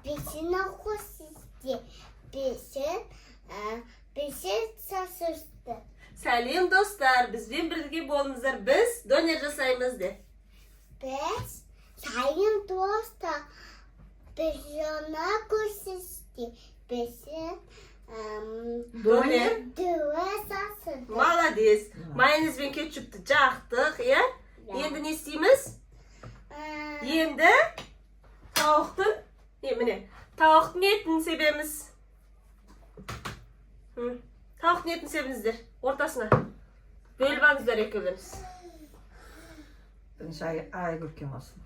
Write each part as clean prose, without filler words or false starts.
Bizim okusizdi. Bizim sasırdı. Salim dostlar, bizden birlikte bolunuzlar. Biz döner жасаймыз de. Biz sayın dostlar. Bizim okusizdi. Bizim Döner. düve sasırdı. Молодец. Mayonez ve ketçuptu жақtık, ya. Енді ne isteyimiz? Енді tavықтың, mine, tavықтың етін себеміз. Tavықтың етін себіңіздер, ортасына. Бөліп алыңыздар екеулеріңіз. Ай көркем olsun.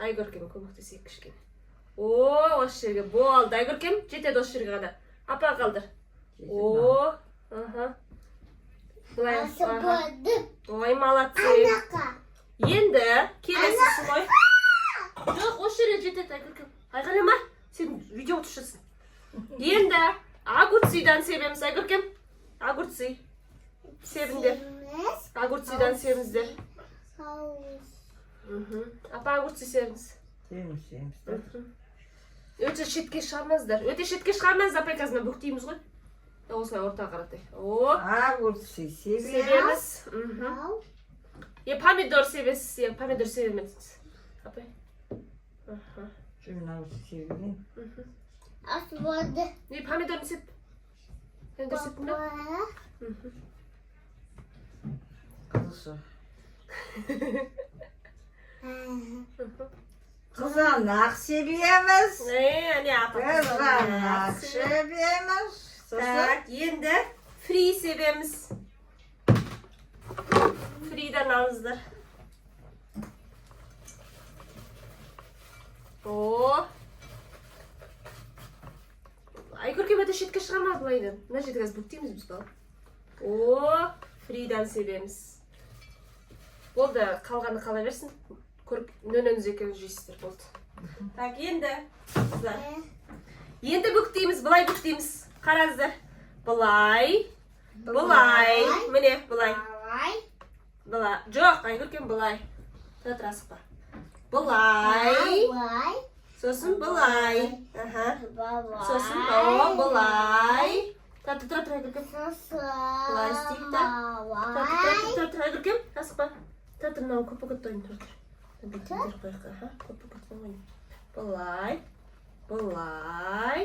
Айгөркем көмектесейік кішкене. О, осы жерге болды. Айгөркем, жетеді осы жерге ғана. Апа қалдыр. О, былай. Ой, молодцы. Енді келесі слой. Жоқ, осы жерге жетеді Айгөркем. Айғалема, сен видео түсірсің. Енді огурцыйдан себеміз Айгөркем. Огурцы. Себіңдер. Огурцыйдан себіңіздер. Апа огурцы себіңіз. Sevmiş. Өте шетке шығармаңыздар. Өте шетке шығармаңыз, апай қазір бүктейміз ғой. Осылай ортаға қаратай. О, Огурцы sevmiş. себеміз. Помидор себесіз, помидор себемедіңіз. Апай. Şunu огурцы sevdim. Asmadı. Помидорны сеп. Помидор септің бе? Kızısı. Kızanak seviyemiz. Әне апа. Kızanak seviyemiz. Так, енді фри себеміз. Фридан алыңыздар. О. Айгөркем өте шетке шығармады былайдан. Мына жерде қазір бүктейміз біз бала. О, фридан себеміз. Болды, қалғаны қала берсін. Нөніңіз екеуіңіз жейсіздер, болды. Так, енді бүктейміз, былай бүктейміз. Қараңыздар. Былай. Міне, былай. Былай. Жоқ, Айгөркем былай. Тұра асықпа. Былай. Сосын былай. Сосын былай. Тұра Айгөркем. Былай істейік та. Тұра Айгөркем, асықпа. Тұра мынау көпі көтті ойын тұр. Көпі көтті ойын. Былай. Былай.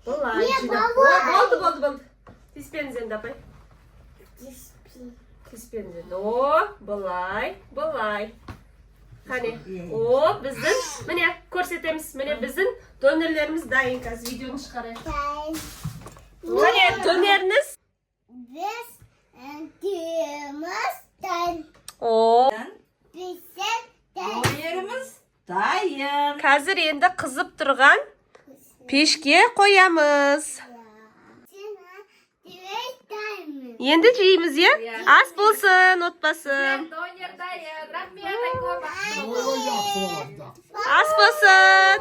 Болды. Тиспеңіз енді, апай. Тиспеңіз енді. О, былай. Қане. О, біздің, міне, көрсетеміз. Міне, біздің донерлеріміз дайын. Қазір видеоны шығарайық. Міне, донеріңіз. Biz düğümüz dayın. О. Bizim Yerimiz dayın. Қазір енді қызып тұрған пешке қоямыз. Енді жейміз, е? Ас болсын, отбасым. Ас болсын.